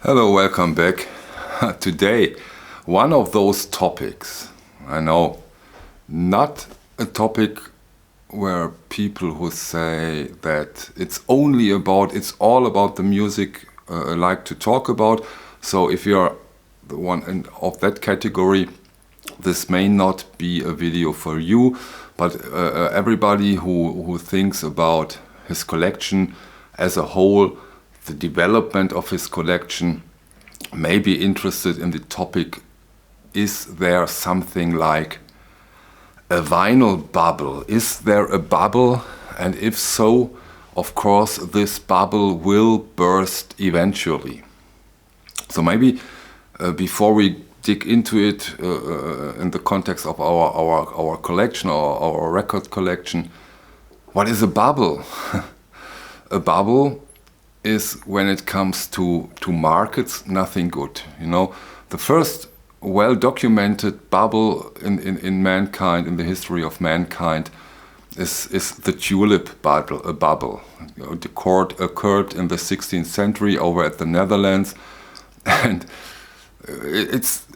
Hello, welcome back. Today, one of those topics, I know, not a topic where people who say that it's all about the music like to talk about. So if you're the one of that category, this may not be a video for you, but everybody who thinks about his collection as a whole, the development of his collection, may be interested in the topic: is there something like a vinyl bubble? Is there a bubble? And if so, of course, this bubble will burst eventually. So maybe before we dig into it in the context of our collection, or our record collection, what is a bubble? A bubble is, when it comes to markets, nothing good. You know, the first well-documented bubble in mankind, in the history of mankind, is the tulip bubble. You know, it occurred in the 16th century over at the Netherlands, and it's,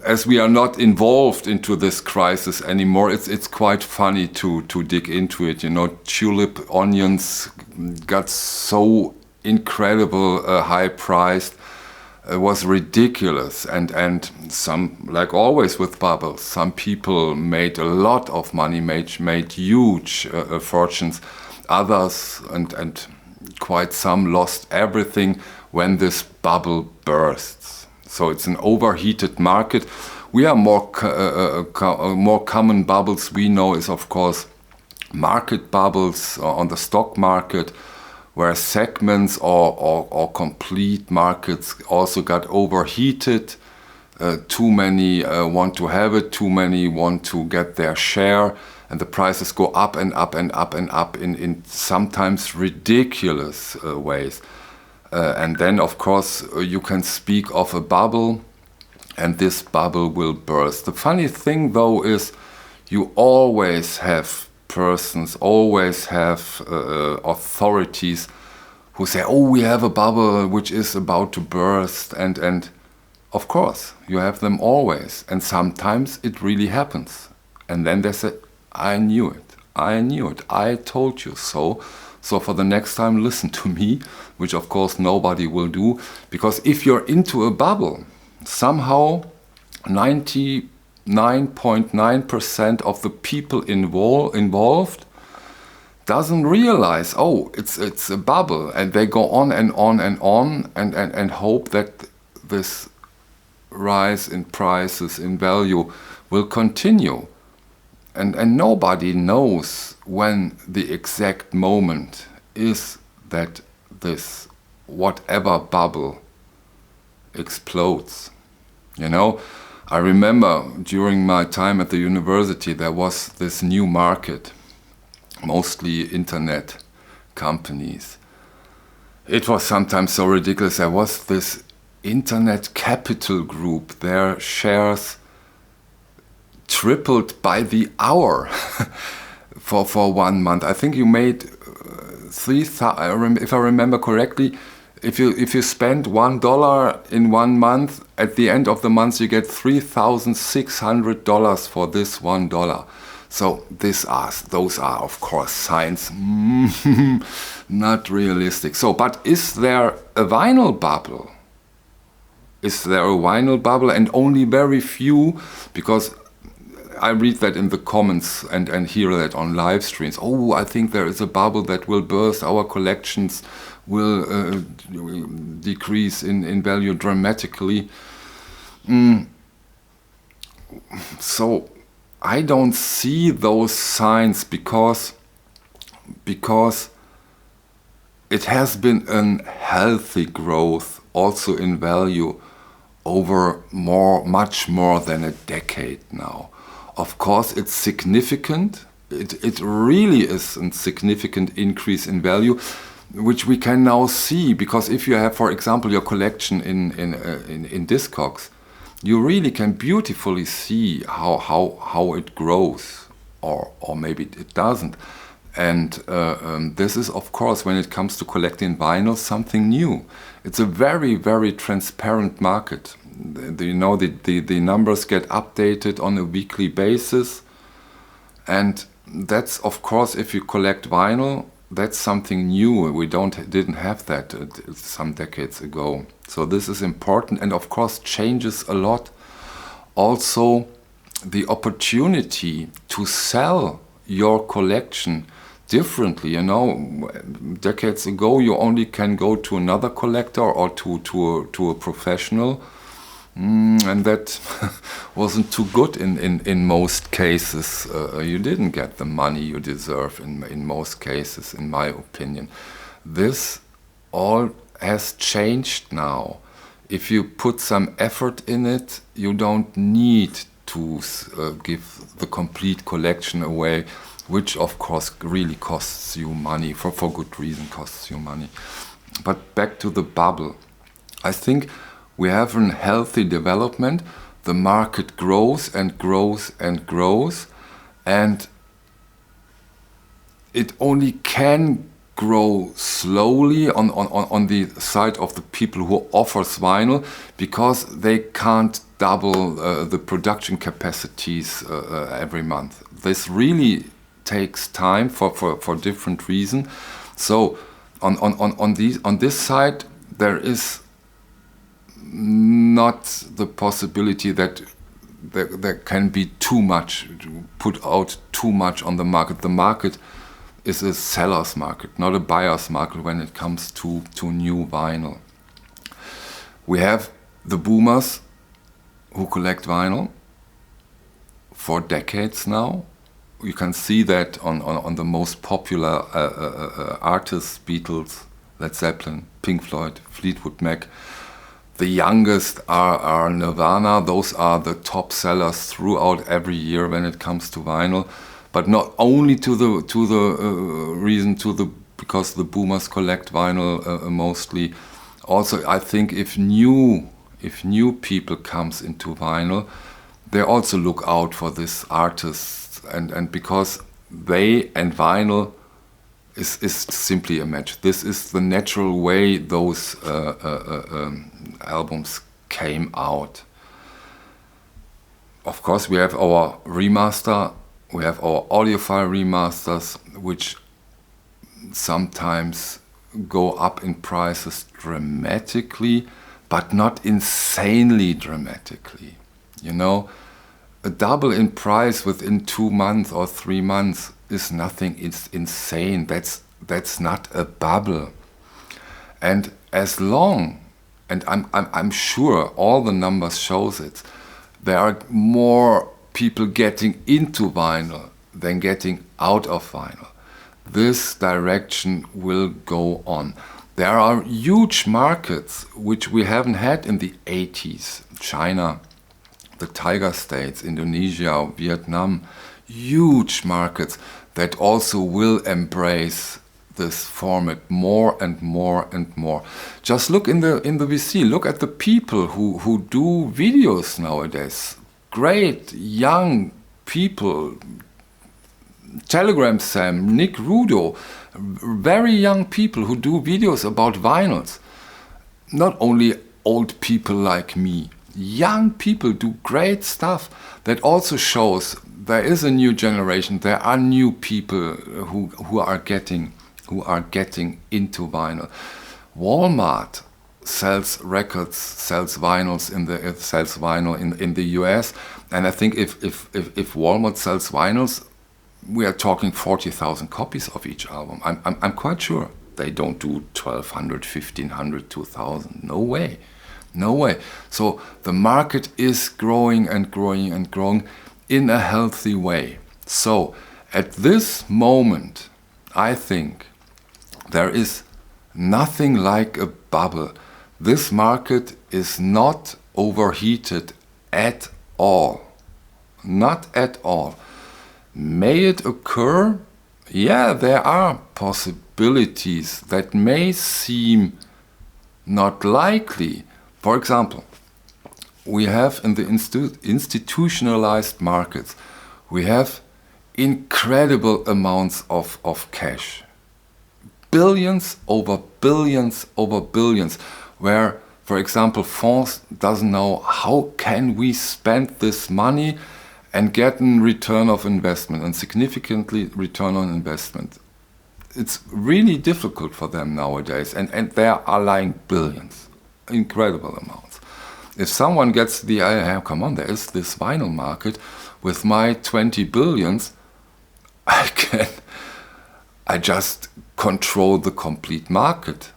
as we are not involved into this crisis anymore, it's quite funny to dig into it. You know, tulip onions got so incredible high priced. It was ridiculous, and some, like always with bubbles, some people made a lot of money, made huge fortunes. Others and quite some lost everything when this bubble bursts. So it's an overheated market. We are more common bubbles we know is, of course, market bubbles on the stock market, where segments or complete markets also got overheated. Too many want to have it, too many want to get their share, and the prices go up and up and up and up in sometimes ridiculous ways. And then, of course, you can speak of a bubble, and this bubble will burst. The funny thing, though, is you always have persons, always have authorities who say, oh, we have a bubble which is about to burst, and of course you have them always, and sometimes it really happens, and then they say, I knew it, I told you so. So for the next time, listen to me, which of course nobody will do, because if you're into a bubble, somehow 99.9% of the people involved doesn't realize, oh, it's a bubble, and they go on and on and on and hope that this rise in prices, in value, will continue. And nobody knows when the exact moment is that this whatever bubble explodes. You know, I remember during my time at the university, there was this new market, mostly internet companies. It was sometimes so ridiculous. There was this internet capital group. Their shares tripled by the hour for 1 month. I think you made 3,000, if I remember correctly. If you spend $1 in 1 month, at the end of the month you get $3,600 for this $1. So those are of course signs not realistic. So, but is there a vinyl bubble? Is there a vinyl bubble? And only very few, because I read that in the comments and hear that on live streams. Oh, I think there is a bubble that will burst. Our collections will decrease in value dramatically. So I don't see those signs, because it has been a healthy growth also in value over much more than a decade now. Of course, it's significant. It really is a significant increase in value, which we can now see, because if you have, for example, your collection in Discogs, you really can beautifully see how it grows, or maybe it doesn't. And this is, of course, when it comes to collecting vinyl, something new. It's a very, very transparent market. You know, the numbers get updated on a weekly basis. And that's, of course, if you collect vinyl, that's something new. We didn't have that some decades ago. So this is important, and of course changes a lot. Also, the opportunity to sell your collection differently. You know, decades ago you only can go to another collector or to a professional. And that wasn't too good in most cases. You didn't get the money you deserve in most cases, in my opinion. This all has changed now. If you put some effort in it, you don't need to give the complete collection away, which of course really costs you money, for good reason costs you money. But back to the bubble. I think we have a healthy development. The market grows and grows and grows, and it only can grow slowly on the side of the people who offers vinyl, because they can't double the production capacities every month. This really takes time for different reasons. So on this side there is not the possibility that there can be too much, put out too much on the market. The market is a seller's market, not a buyer's market when it comes to new vinyl. We have the boomers who collect vinyl for decades now. You can see that on the most popular artists, Beatles, Led Zeppelin, Pink Floyd, Fleetwood Mac. The youngest are Nirvana. Those are the top sellers throughout every year when it comes to vinyl, but not only because the boomers collect vinyl mostly. Also, I think if new people comes into vinyl, they also look out for this artists, and because they and vinyl is simply a match. This is the natural way those albums came out. Of course, we have our remaster, we have our audiophile remasters, which sometimes go up in prices dramatically, but not insanely dramatically. You know, a double in price within 2 months or 3 months is nothing. It's insane. That's not a bubble. And as long, and I'm sure all the numbers shows it, there are more people getting into vinyl than getting out of vinyl. This direction will go on. There are huge markets which we haven't had in the 80s. China, the Tiger States, Indonesia, Vietnam, huge markets that also will embrace this format more and more and more. Just look in the VC, look at the people who do videos nowadays. Great young people, Telegram Sam, Nick Rudo, very young people who do videos about vinyls. Not only old people like me, young people do great stuff. That also shows there is a new generation. There are new people who are getting into vinyl. Walmart sells records, sells vinyl in the US, and I think if Walmart sells vinyls, we are talking 40,000 copies of each album. I'm quite sure they don't do 1,200, 1,500, 2,000. No way. No way. So the market is growing and growing and growing in a healthy way. So at this moment, I think there is nothing like a bubble. This market is not overheated at all. Not at all. May it occur? Yeah, there are possibilities that may seem not likely. For example, we have in the institutionalized markets, we have incredible amounts of cash. Billions over billions over billions, where, for example, France doesn't know how can we spend this money and get a return of investment, and significantly return on investment. It's really difficult for them nowadays, and they are lying billions, incredible amounts. If someone gets the idea, come on, there is this vinyl market, with my 20 billions, I just control the complete market.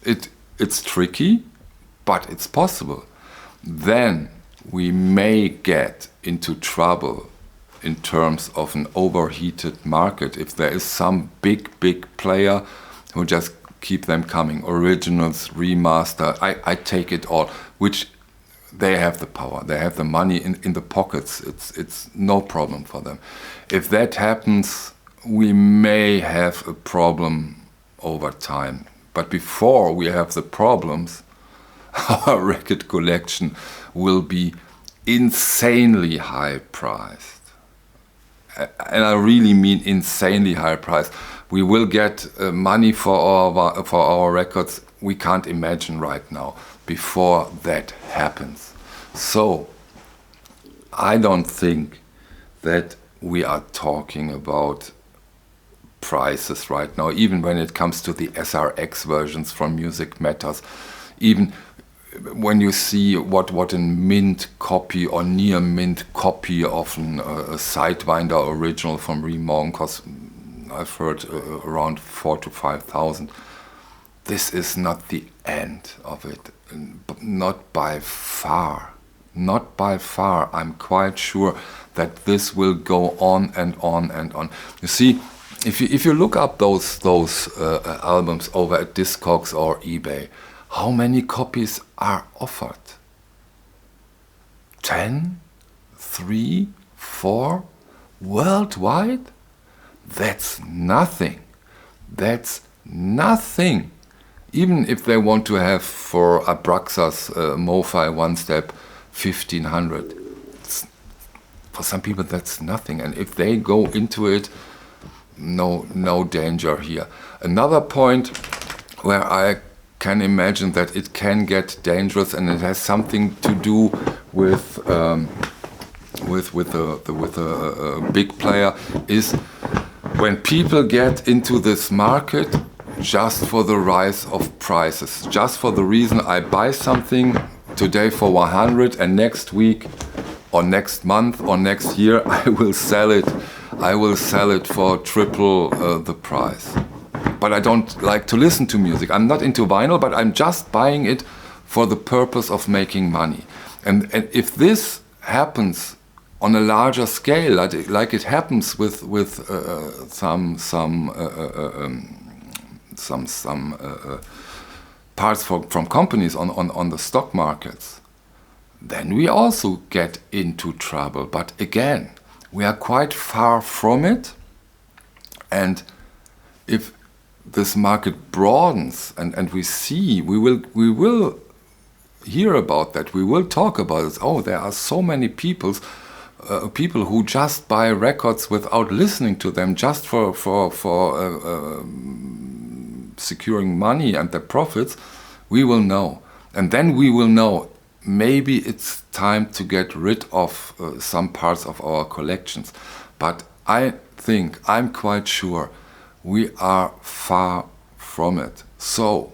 It's tricky, but it's possible. Then we may get into trouble in terms of an overheated market if there is some big player who just keep them coming. Originals, remaster, I take it all, which they have the power, they have the money in the pockets. It's no problem for them. If that happens, we may have a problem over time. But before we have the problems, our record collection will be insanely high priced. And I really mean insanely high priced. We will get money for our records we can't imagine right now, before that happens. So I don't think that we are talking about prices right now, even when it comes to the SRX versions from Music Matters. Even when you see what a mint copy or near mint copy of a Sidewinder original from Remagen costs, I've heard around 4,000 to 5,000. This is not the end of it, not by far. Not by far. I'm quite sure that this will go on and on and on. You see, if you look up those albums over at Discogs or eBay, how many copies are offered? 10? 3? 4? Worldwide? That's nothing. That's nothing. Even if they want to have for Abraxas MoFi one step 1,500, for some people that's nothing. And if they go into it, no danger here. Another point where I can imagine that it can get dangerous, and it has something to do with a big player, is when people get into this market just for the rise of prices, just for the reason I buy something today for 100 and next week or next month or next year I will sell it for triple the price. But I don't like to listen to music. I'm not into vinyl, but I'm just buying it for the purpose of making money. And if this happens on a larger scale, like it happens with some parts from companies on the stock markets, then we also get into trouble. But again, we are quite far from it, and if this market broadens and we see, we will hear about that, we will talk about it. Oh, there are so many people who just buy records without listening to them, just for securing money and their profits. We will know, and then we will know maybe it's time to get rid of some parts of our collections. But I think, I'm quite sure, we are far from it. So,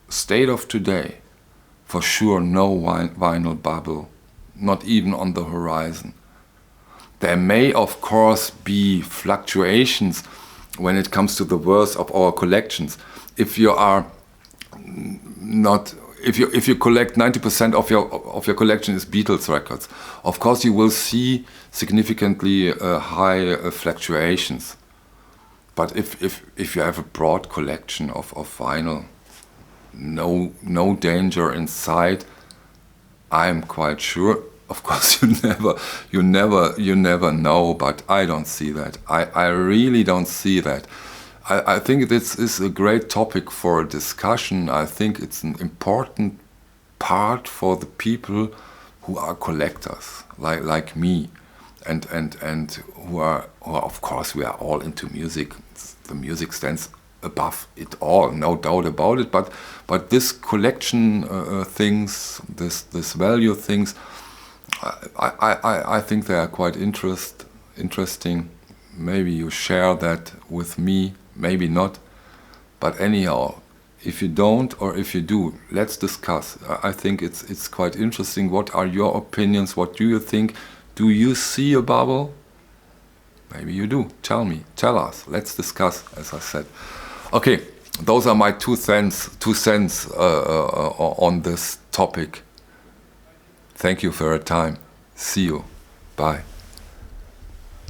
state of today, for sure no vinyl bubble, not even on the horizon. There may of course be fluctuations when it comes to the worth of our collections. If you are not, if you collect 90% of your collection is Beatles records, of course you will see significantly high fluctuations. But if you have a broad collection of vinyl, no danger in sight. I'm quite sure. Of course, you never know. But I don't see that. I really don't see that. I think this is a great topic for a discussion. I think it's an important part for the people who are collectors, like me. and who are of course, we are all into music. The music stands above it all, no doubt about it. But this collection things, this value things, I think they are quite interesting. Maybe you share that with me, maybe not. But anyhow, if you don't or if you do, let's discuss. I think it's quite interesting. What are your opinions? What do you think? Do you see a bubble? Maybe you do. Tell me. Tell us. Let's discuss, as I said. Okay, those are my 2 cents on this topic. Thank you for your time. See you. Bye.